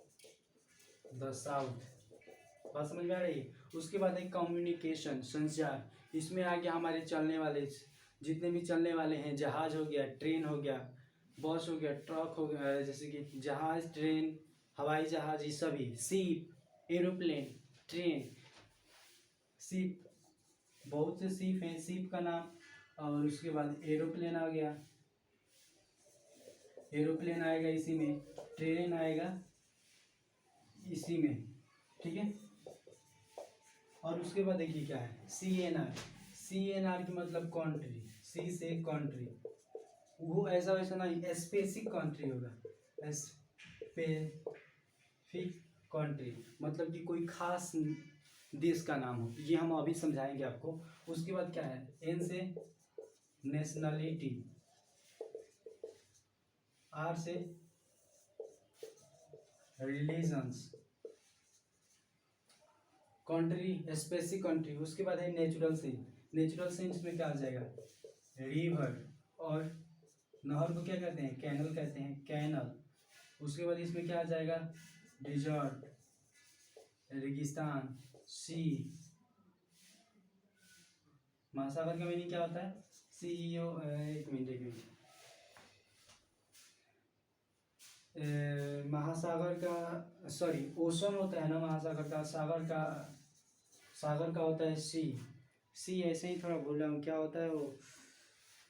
the south. बात समझ में आ रही है। उसके बाद एक कम्युनिकेशन, संचार, इसमें आ गया हमारे चलने वाले जितने भी चलने वाले हैं, जहाज हो गया, ट्रेन हो गया, बस हो गया, ट्रक हो गया, जैसे कि जहाज, ट्रेन, हवाई जहाज, ये सभी, शिप, एरोप्लेन, ट्रेन, शिप, बहुत से शिप हैं, शिप का नाम। और उसके बाद एरोप्लेन आ गया, एरोप्लेन आएगा इसी में, ट्रेन आएगा, इसी में, ठीक है। और उसके बाद देखिए क्या है, CNR। CNR की मतलब कंट्री, सी से कंट्री, वो ऐसा वैसा नहीं, स्पेसिफिक कंट्री होगा, स्पेसिफिक कंट्री मतलब कि कोई खास देश का नाम हो, ये हम अभी समझाएंगे आपको। उसके बाद क्या है, N से नेशनलिटी, R से रिलीजन्स, कंट्री स्पेसिफिक कंट्री। उसके बाद है नेचुरल सीन। नेचुरल सीन्स में क्या आ जाएगा, रिवर, और नहर को क्या कहते हैं, कैनल कहते हैं, कैनल। उसके बाद इसमें क्या आ जाएगा, डिजर्ट, रेगिस्तान, सी। महासागर का मीनिंग क्या होता है, CEO, एक मिनट, महासागर का, सॉरी ओशन होता है ना महासागर का, सागर का होता है सी ऐसे ही थोड़ा भूल रहा हूँ, क्या होता है वो,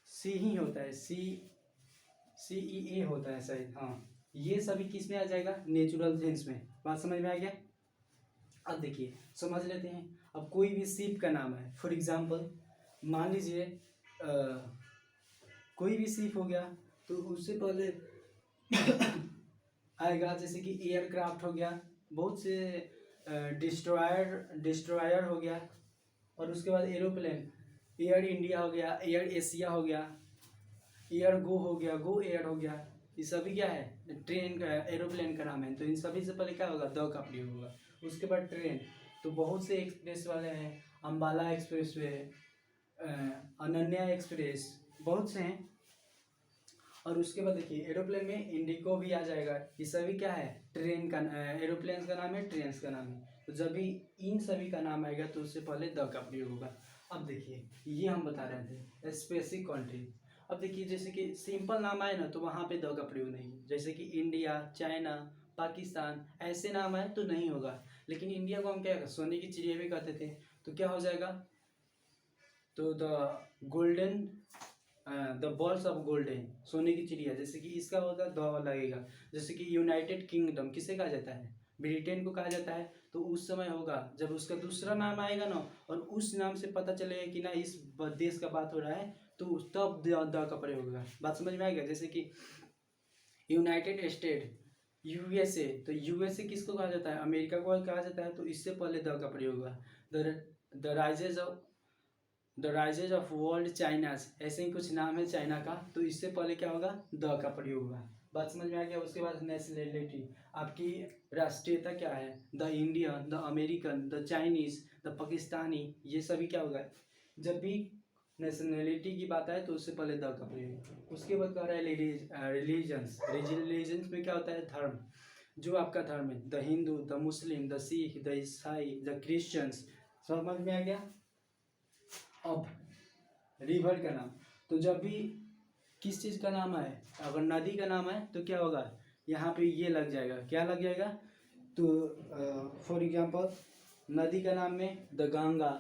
सी ही होता है, CEA होता है शायद, हाँ। ये सभी किस में आ जाएगा, नेचुरल सेंस में। बात समझ में आ गया। अब देखिए समझ लेते हैं। अब कोई भी शिप का नाम है, फॉर एग्जांपल मान लीजिए कोई भी शिप हो गया, तो उससे पहले आएगा, जैसे कि एयरक्राफ्ट हो गया, बहुत से डिस्ट्रॉयर हो गया, और उसके बाद एरोप्लेन, एयर इंडिया हो गया, एयर एशिया हो गया, एयर गो हो गया, गो एयर हो गया। ये सभी क्या है, ट्रेन का, एरोप्लेन का नाम है। तो इन सभी से पहले क्या होगा, द का प्रयोग होगा। उसके बाद ट्रेन, तो बहुत से एक्सप्रेस वाले हैं, Ambala express way, Ananya express, बहुत से हैं। और उसके बाद देखिए एरोप्लेन में इंडिगो भी आ जाएगा। ये सभी क्या है, ट्रेन का, एरोप्लेन का नाम है, ट्रेन का नाम है। तो जब भी इन सभी का नाम आएगा तो उससे पहले द का प्रयोग होगा। अब देखिए ये हम बता रहे थे स्पेसिफिक कंट्री। अब देखिए जैसे कि सिंपल नाम आए ना तो वहाँ पे द का प्रयोग नहीं है, जैसे कि इंडिया, चाइना, पाकिस्तान, ऐसे नाम आए तो नहीं होगा। लेकिन इंडिया को हम क्या, सोने की चिड़िया भी कहते थे, तो क्या हो जाएगा, तो द बॉल्स ऑफ गोल्डन, सोने की चिड़िया, जैसे कि इसका होगा द लगेगा। जैसे कि यूनाइटेड किंगडम किसे कहा जाता है, ब्रिटेन को कहा जाता है। तो उस समय होगा जब उसका दूसरा नाम आएगा ना, और उस नाम से पता चलेगा कि ना इस देश का बात हो रहा है, तो तब द का प्रयोग होगा। बात समझ में आएगा। जैसे कि यूनाइटेड स्टेट, USA, तो USA किसको कहा जाता है, अमेरिका को कहा जाता है, तो इससे पहले द का प्रयोग होगा। The rises of world China's, ऐसे ही कुछ नाम है चाइना का, तो इससे पहले क्या होगा, द का प्रयोग होगा। बात समझ में आ गया। उसके बाद नेशनलिटी, आपकी राष्ट्रीयता क्या है, the Indian, the American, the Chinese, the Pakistani, ये सभी क्या होगा, जब भी नेशनलिटी की बात आए तो उससे पहले द का प्रयोग। उसके बाद कह रहा है रिलीजन्स। रिलीजन्स में क्या होता है, धर्म, जो आपका धर्म है, the Hindu, the Muslim, the Sikh, the ईसाई, द क्रिश्चियंस। समझ में आ गया। अब रिवर का नाम, तो जब भी किस चीज़ का नाम आए, अगर नदी का नाम आए तो क्या होगा, यहाँ पे ये लग जाएगा, क्या लग जाएगा, तो फॉर एग्जांपल नदी का नाम में द गंगा,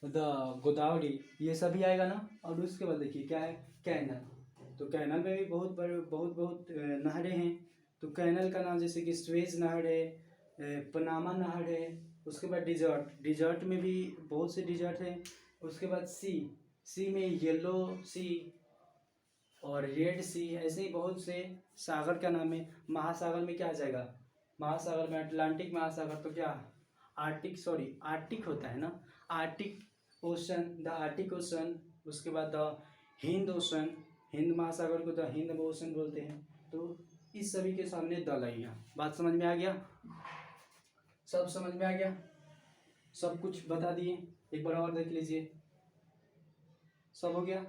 द गोदावरी, ये सभी आएगा ना। और उसके बाद देखिए क्या है, कैनल। तो कैनल में भी बहुत बड़े बहुत नहरें हैं। तो कैनल का नाम जैसे कि स्वेज नहर है, पनामा नहर है। उसके बाद डिजर्ट में भी बहुत से डिजर्ट हैं। उसके बाद सी में येलो सी और रेड सी, ऐसे ही बहुत से सागर का नाम है। महासागर में क्या आ जाएगा, महासागर में अटलांटिक महासागर, तो क्या आर्टिक होता है ना, Arctic ocean, the Arctic ocean. उसके बाद द हिंद ओशन, हिंद महासागर को द हिंद ओशन बोलते हैं। तो इस सभी के सामने द लगेगा। बात समझ में आ गया, सब समझ में आ गया, सब कुछ बता दिए। एक बार और देख लीजिए, सब हो गया।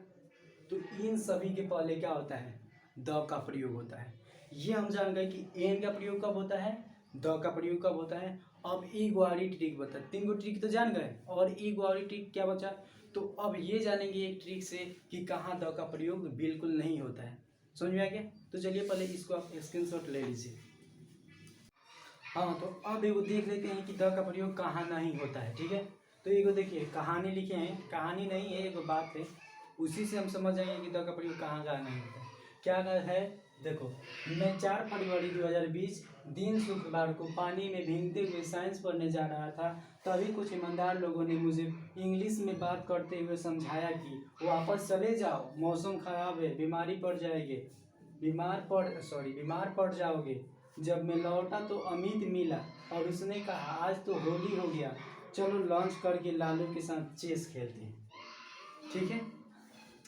तो इन सभी के पहले क्या होता है, द का प्रयोग होता है। ये हम जान गए कि एन का प्रयोग कब होता है, द का प्रयोग कब होता है। अब एक वाली ट्रिक बता, 3 गो ट्रिक तो जान गए, और एक वाली ट्रिक क्या बचा। तो अब ये जानेंगे एक ट्रिक से कि कहाँ द का प्रयोग बिल्कुल नहीं होता है। समझ में आ गया। तो चलिए पहले इसको आप स्क्रीनशॉट ले लीजिए। हाँ, तो अब एगो देख लेते हैं कि द का प्रयोग कहाँ नहीं होता है। ठीक है, तो एगो देखिए कहानी लिखे हैं, कहानी नहीं है, एगो बात है, उसी से हम समझ जाएंगे कि द का प्रयोग कहाँ नहीं होता है। क्या है, देखो, मैं 4 फरवरी 2020 दिन शुक्रवार को पानी में भीगते हुए साइंस पढ़ने जा रहा था, तभी कुछ ईमानदार लोगों ने मुझे इंग्लिश में बात करते हुए समझाया कि वापस चले जाओ, मौसम खराब है, बीमार पड़ जाओगे। जब मैं लौटा तो अमित मिला और उसने कहा आज तो होली हो गया, चलो लॉन्च करके लालू के साथ चेस खेलते हैं। ठीक है,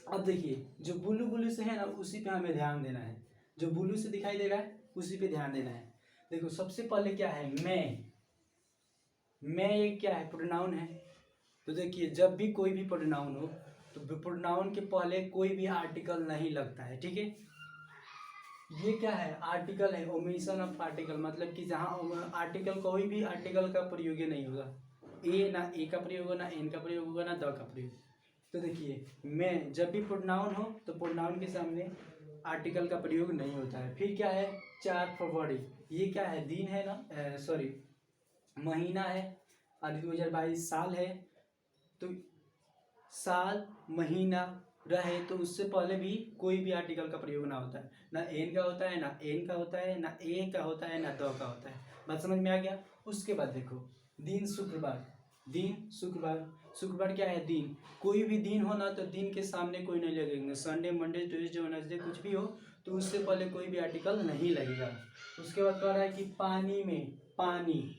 अब देखिए जो ब्लू ब्लू से है ना उसी पे हमें ध्यान देना है, जो ब्लू से दिखाई दे रहा है उसी पे ध्यान देना है। देखो सबसे पहले क्या है, मैं एक क्या है, प्रोनाउन है। तो देखिए जब भी कोई भी प्रोनाउन हो तो प्रोनाउन के पहले कोई भी आर्टिकल नहीं लगता है। ठीक है, ये क्या है, आर्टिकल है, ओमिशन ऑफ आर्टिकल, मतलब कि जहाँ आर्टिकल, कोई भी आर्टिकल का प्रयोग नहीं होगा। ना ए का प्रयोग होगा, ना एन का प्रयोग होगा, ना द का प्रयोग। तो देखिए मैं जब भी प्रोनाउन हो तो प्रोनाउन के सामने आर्टिकल का प्रयोग नहीं होता है। फिर क्या है, 4 फरवरी, ये क्या है, दिन है ना, सॉरी महीना है, आज 2022 साल है। तो साल महीना रहे तो उससे पहले भी कोई भी आर्टिकल का प्रयोग ना होता है, ना एन का होता है, ना एन का होता है, ना ए का होता है, ना द का होता है। बात समझ में आ गया। उसके बाद देखो दिन शुक्रवार, शुक्रवार क्या है, दिन, कोई भी दिन हो ना तो दिन के सामने कोई नहीं लगेगा, संडे मंडे ट्यूसडे वेडनेसडे कुछ भी हो तो उससे पहले कोई भी आर्टिकल नहीं लगेगा। उसके बाद कह रहा है कि पानी में, पानी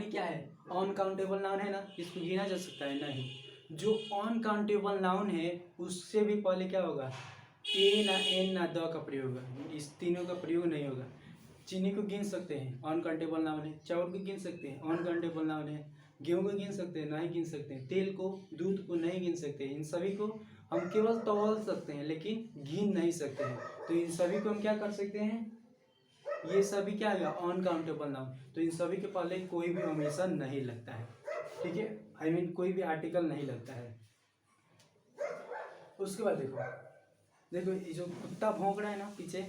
क्या है, अनकाउंटेबल नाउन है ना, इसको गिना जा सकता है नहीं। जो अनकाउंटेबल नाउन है उससे भी पहले क्या होगा, ए ना एन ना द का प्रयोग होगा, इस तीनों का प्रयोग नहीं होगा। चीनी को गिन सकते हैं, अनकाउंटेबल नाउन है। चावल को गिन सकते हैं, अनकाउंटेबल नाउन है। गेहूँ को गिन सकते हैं, नहीं गिन सकते हैं। तेल को, दूध को नहीं गिन सकते। इन सभी को हम केवल तौल सकते हैं लेकिन गिन नहीं सकते हैं। तो इन सभी को हम क्या कर सकते हैं, ये सभी क्या है, अनकाउंटेबल नाउन। तो इन सभी के पहले कोई भी ओमिशन नहीं लगता है। ठीक है, आई मीन कोई भी आर्टिकल नहीं लगता है। उसके बाद देखो ये जो कुत्ता भौंक रहा है ना पीछे,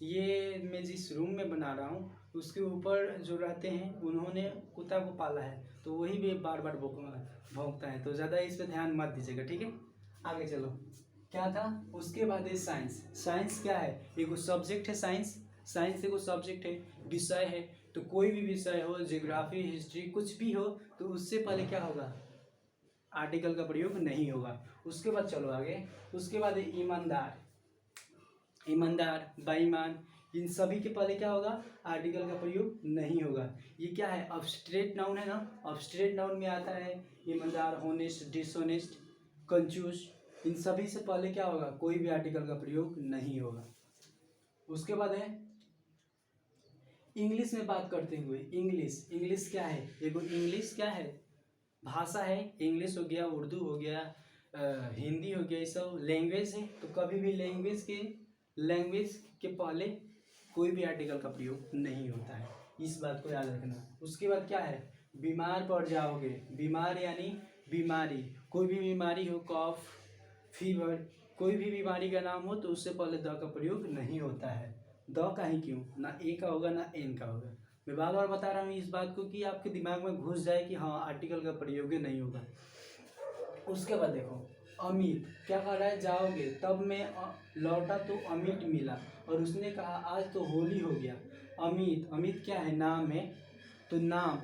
ये मैं जिस रूम में बना रहा हूँ उसके ऊपर जो रहते हैं उन्होंने कुत्ता को पाला है, तो वही भी बार बार भौंकता है, तो ज़्यादा इस पर ध्यान मत दीजिएगा। ठीक है, आगे चलो। क्या था, उसके बाद है साइंस। साइंस क्या है, एक सब्जेक्ट है साइंस एगो सब्जेक्ट है, विषय है। तो कोई भी विषय हो, ज्योग्राफी, हिस्ट्री, कुछ भी हो, तो उससे पहले क्या होगा, आर्टिकल का प्रयोग नहीं होगा। उसके बाद चलो आगे। उसके बाद है ईमानदार, बेईमान, इन सभी के पहले क्या होगा, आर्टिकल का प्रयोग नहीं होगा। ये क्या है, अब्स्ट्रेट नाउन है ना, अब्स्ट्रेट नाउन में आता है ईमानदार, होनेस्ट, डिसऑनेस्ट, कंजूस, इन सभी से पहले क्या होगा, कोई भी आर्टिकल का प्रयोग नहीं होगा। उसके बाद है इंग्लिश में बात करते हुए, इंग्लिश क्या है, देखो इंग्लिश क्या है, भाषा है। इंग्लिश हो गया, उर्दू हो गया, हिंदी हो गया, ये सब लैंग्वेज है। तो कभी भी लैंग्वेज के पहले कोई भी आर्टिकल का प्रयोग नहीं होता है, इस बात को याद रखना। उसके बाद क्या है, बीमार पड़ जाओगे, बीमार यानी बीमारी, कोई भी बीमारी हो, कफ, फीवर, कोई भी बीमारी का नाम हो तो उससे पहले द का प्रयोग नहीं होता है। द का ही क्यों, ना ए का होगा ना एन का होगा। मैं बार बार बता रहा हूँ इस बात को कि आपके दिमाग में घुस जाए कि हाँ आर्टिकल का प्रयोग नहीं होगा। उसके बाद देखो अमित, क्या कह रहा है, जाओगे, तब मैं लौटा तो अमित मिला और उसने कहा आज तो होली हो गया। अमित क्या है, नाम है। तो नाम,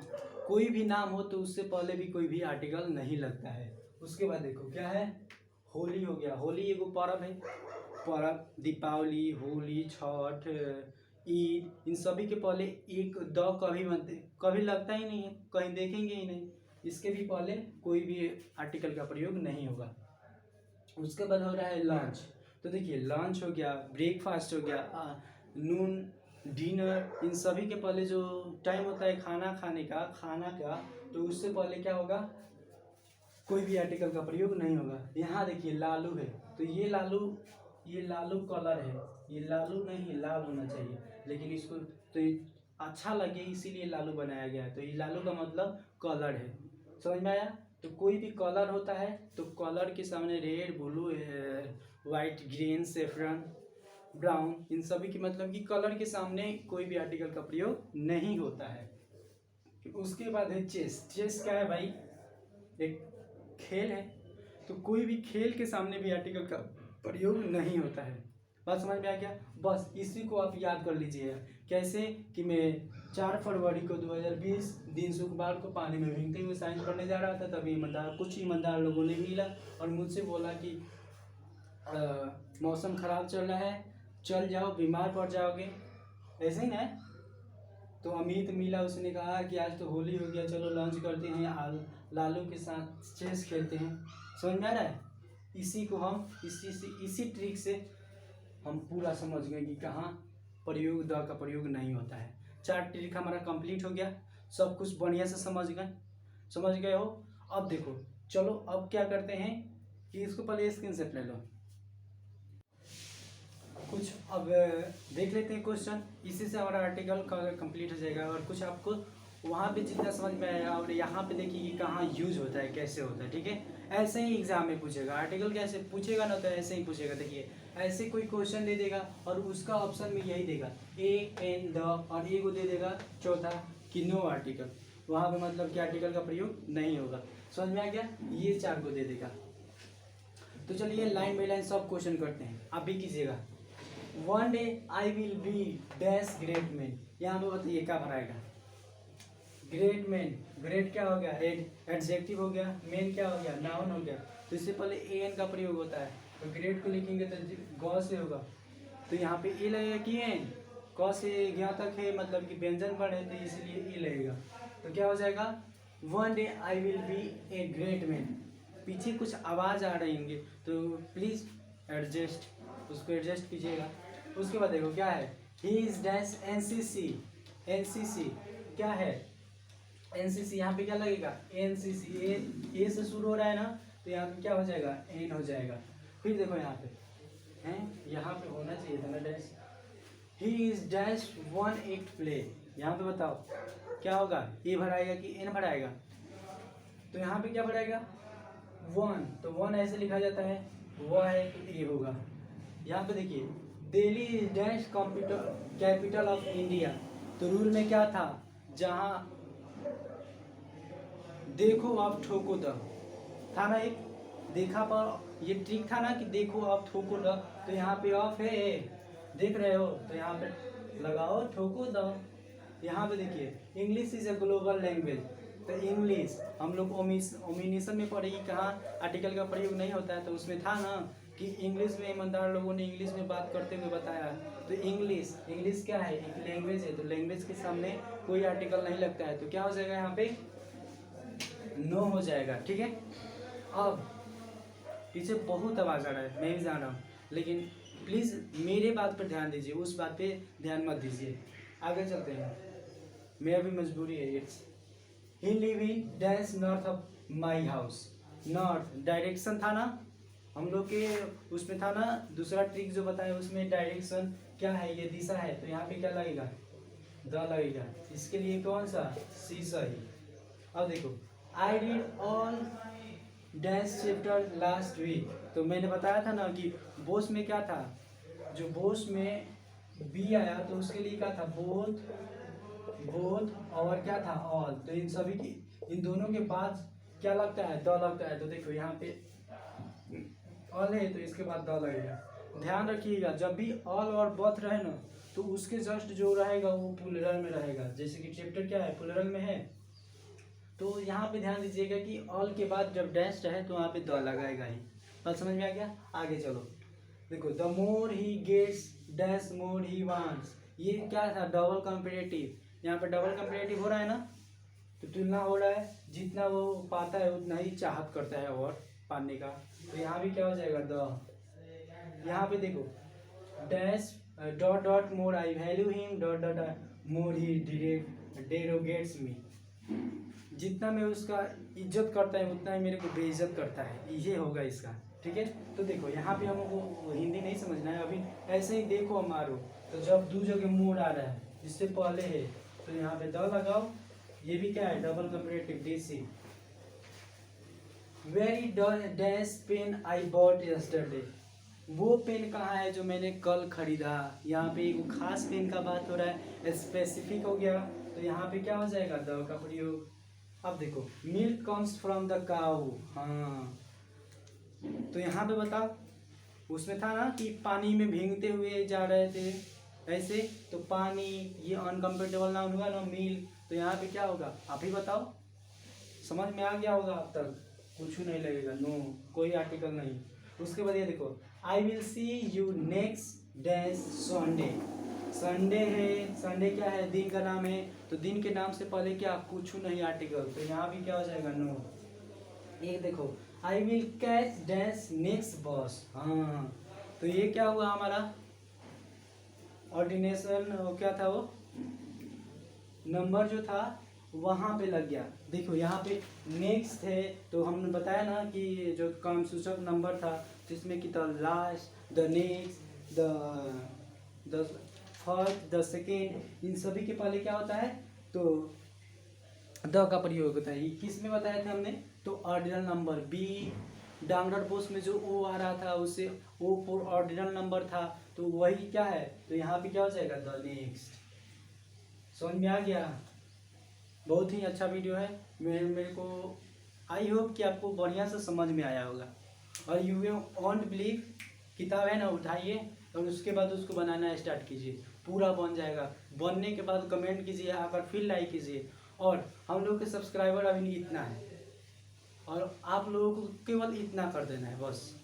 कोई भी नाम हो तो उससे पहले भी कोई भी आर्टिकल नहीं लगता है। उसके बाद देखो क्या है, होली हो गया, होली एगो पर्व है, दीपावली, होली, छठ, ईद, इन सभी के पहले एक द कभी लगता ही नहीं है, कहीं देखेंगे ही नहीं। इसके भी पहले कोई भी आर्टिकल का प्रयोग नहीं होगा। उसके बाद हो रहा है लंच। तो देखिए लंच हो गया, ब्रेकफास्ट हो गया, नून, डिनर, इन सभी के पहले जो टाइम होता है खाना का, तो उससे पहले क्या होगा, कोई भी आर्टिकल का प्रयोग नहीं होगा। यहाँ देखिए लालू है, तो ये लालू कलर है, ये लालू नहीं लाल होना चाहिए, लेकिन इसको तो ये अच्छा लगे इसीलिए लालू बनाया गया है। तो ये लालू का मतलब कलर है, समझ में आया। तो कोई भी कलर होता है तो कलर के सामने red, blue, white, green, saffron, brown, इन सभी की मतलब कि कलर के सामने कोई भी आर्टिकल का प्रयोग नहीं होता है। उसके बाद है चेस क्या है भाई, एक खेल है। तो कोई भी खेल के सामने भी आर्टिकल का प्रयोग नहीं होता है। बात समझ में आ गया? बस इसी को आप याद कर लीजिए। कैसे कि मैं 4 फरवरी को 2020 दिन शुक्रवार को पानी में भीगते हुए साइंस पढ़ने जा रहा था, तभी कुछ ईमानदार लोगों ने मिला और मुझसे बोला कि मौसम ख़राब चल रहा है, चल जाओ, बीमार पड़ जाओगे, ऐसे ही ना। तो अमित मिला, उसने कहा कि आज तो होली हो गया, चलो लंच करते हैं, लालू के साथ चेस खेलते हैं। समझ में आ रहा है? इसी को हम इसी ट्रिक से हम पूरा समझ गए कि कहाँ प्रयोग द का प्रयोग नहीं होता है। 4 ट्रिक हमारा कंप्लीट हो गया, सब कुछ बढ़िया से समझ गए हो। अब देखो, चलो अब क्या करते हैं कि इसको पहले स्क्रीनशॉट ले लो कुछ। अब देख लेते हैं क्वेश्चन, इसी से हमारा आर्टिकल कंप्लीट हो जाएगा। और कुछ आपको वहाँ पे जितना समझ में आएगा और यहाँ पे देखिए कि कहाँ यूज होता है, कैसे होता है, ठीक है। ऐसे ही एग्जाम में पूछेगा, आर्टिकल कैसे पूछेगा ना, तो ऐसे ही पूछेगा। देखिए ऐसे कोई क्वेश्चन दे देगा और उसका ऑप्शन में यही देगा ए एन द, और ए को दे देगा चौथा कि नो आर्टिकल, वहाँ पे मतलब कि आर्टिकल का प्रयोग नहीं होगा। समझ में आ गया? ये 4 को दे देगा। तो चलिए लाइन बाई लाइन सब क्वेश्चन करते हैं, आप भी कीजिएगा। One day I will be dash great man, यहाँ पे बताइए क्या बनाएगा? ग्रेट मैन, ग्रेट क्या हो गया? एडजेक्टिव हो गया, मैन क्या हो गया? नाउन हो गया। तो इससे पहले ए एन का प्रयोग होता है, तो ग्रेट को लिखेंगे तो गौ से होगा, तो यहाँ पे ए लगेगा कि एन, क से ज्ञ तक है मतलब कि व्यंजन वर्ण है, तो इसलिए ए लगेगा। तो क्या हो जाएगा? One day I will be a great man. पीछे कुछ आवाज़ आ रही होंगी तो प्लीज़ एडजस्ट, उसको एडजस्ट कीजिएगा। उसके बाद देखो क्या है, he is dash NCC, NCC क्या है? एनसीसी, यहाँ पे क्या लगेगा? एनसीसी, ए से शुरू हो रहा है ना, तो यहाँ पे क्या हो जाएगा? एन हो जाएगा। फिर देखो यहाँ पे हैं, यहाँ पे होना चाहिए था ना dash. He is dash one act play, यहाँ पे बताओ क्या होगा? ए भराएगा कि एन भराएगा? तो यहाँ पे क्या भराएगा? वन, तो वन ऐसे लिखा जाता है, वह है तो ए होगा। यहाँ पे देखिए Delhi is dash capital of India, तो रूल में क्या था? जहाँ देखो आप ठोको द था ना, एक देखा पर ये ट्रिक था ना कि देखो आप ठोको द, तो यहाँ पे ऑफ है, देख रहे हो, तो यहाँ पे लगाओ ठोको द। यहाँ पे देखिए English is a global language, तो इंग्लिश हम लोग ओमिनेशन में पढ़े कि कहाँ आर्टिकल का प्रयोग नहीं होता है, तो उसमें था ना कि इंग्लिश में ईमानदार लोगों ने इंग्लिश में बात करते हुए बताया। तो इंग्लिश क्या है? एक लैंग्वेज है, तो लैंग्वेज के सामने कोई आर्टिकल नहीं लगता है, तो क्या हो जाएगा? यहाँ पे नो हो जाएगा, ठीक है। अब पीछे बहुत आवाज़ आ रहा है, मैं भी जान रहा हूँ, लेकिन प्लीज़ मेरे बात पर ध्यान दीजिए, उस बात पे ध्यान मत दीजिए। आगे चलते हैं, मेरा भी मजबूरी है। It's he live in dash north of my house, north direction था ना हम लोग के, उसमें था ना दूसरा ट्रिक जो बताया उसमें डायरेक्शन क्या है? ये दिशा है, तो यहाँ पे क्या लगेगा? द लगेगा। इसके लिए कौन सा? सी सही। अब देखो I read all dash chapter last week, तो मैंने बताया था ना कि बोस में क्या था? जो बोस में बी आया तो उसके लिए क्या था? बोथ और क्या था? ऑल। तो इन सभी की, इन दोनों के बाद क्या लगता है? द लगता है। तो देखो यहाँ पे ऑल है तो इसके बाद द लगेगा। ध्यान रखिएगा जब भी ऑल और बोथ रहे ना, तो उसके जस्ट जो रहेगा वो प्लूरल में रहेगा। जैसे कि चैप्टर क्या है? प्लूरल में है, तो यहाँ पे ध्यान दीजिएगा कि ऑल के बाद जब डैश रहे तो वहाँ पे द लगाएगा ही। बात समझ में आ गया? आगे चलो, देखो the more he gets dash more he wants, ये क्या था? Double comparative. यहाँ पे डबल कंपेरेटिव हो रहा है ना, तो तुलना हो रहा है, जितना वो पाता है उतना ही चाहत करता है और पाने का। तो यहाँ भी क्या हो जाएगा? द। यहाँ पे देखो dash dot dot more I value him dot dot मोर ही डेरोगेट्स मी, जितना मैं उसका इज्जत करता है उतना ही मेरे को बेइज्जत करता है, ये होगा इसका, ठीक है। तो देखो यहाँ पे हमको हिंदी नहीं समझना है अभी, ऐसे ही देखो मारो। तो जब दो जगह मोर आ रहा है जिससे पहले है, तो यहाँ पे द लगाओ। ये भी क्या है? Double comparative, DC. Very dash pen I bought yesterday, वो पेन कहाँ है जो मैंने कल खरीदा? यहाँ पे एक खास पेन का बात हो रहा है, स्पेसिफिक हो गया, तो यहाँ पे क्या हो जाएगा? द का प्रयोग। अब देखो मिल्क कम्स फ्रॉम द काऊ, हाँ, तो यहाँ पे बताओ उसमें था ना कि पानी में भीगते हुए जा रहे थे ऐसे, तो पानी ये अनकम्फर्टेबल नाउन हुआ ना, मील, तो यहाँ पे क्या होगा आप ही बताओ। समझ में आ गया होगा अब तक, कुछ नहीं लगेगा, नो कोई आर्टिकल नहीं। उसके बाद ये देखो, I will see you next dash Sunday. Sunday है, संडे क्या है, दिन का नाम है, तो दिन के नाम से पहले क्या कुछ नहीं आर्टिकल, तो यहाँ भी क्या हो जाएगा, नो। एक देखो, I will catch dash next बस, हाँ, तो ये क्या हुआ हमारा ऑर्डिनेशन, क्या था वो नंबर जो था वहाँ पे लग गया। देखो यहाँ पे नेक्स्ट है, तो हमने बताया ना कि जो काम सूचक नंबर था, जिसमें कि the last, the next, the first, the second, इन सभी के पहले क्या होता है, तो द का प्रयोग होता है। ये किस में बताया था हमने, तो ऑर्डिनल नंबर। बी डांगडर पोस्ट में जो ओ आ रहा था उससे ओ फॉर ऑर्डिनल नंबर था, तो वही क्या है, तो यहाँ पे क्या हो जाएगा, द नेक्स्ट। समझ में आ गया। बहुत ही अच्छा वीडियो है, मेरे को आई होप कि आपको बढ़िया से समझ में आया होगा। और यू वॉन्ट बिलीव, किताब है ना, उठाइए और उसके बाद उसको बनाना स्टार्ट कीजिए, पूरा बन जाएगा। बनने के बाद कमेंट कीजिए, आकर फिर लाइक कीजिए। और हम लोग के सब्सक्राइबर अभी नहीं इतना है, और आप लोगों को केवल इतना कर देना है बस,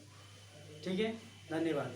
ठीक है। धन्यवाद।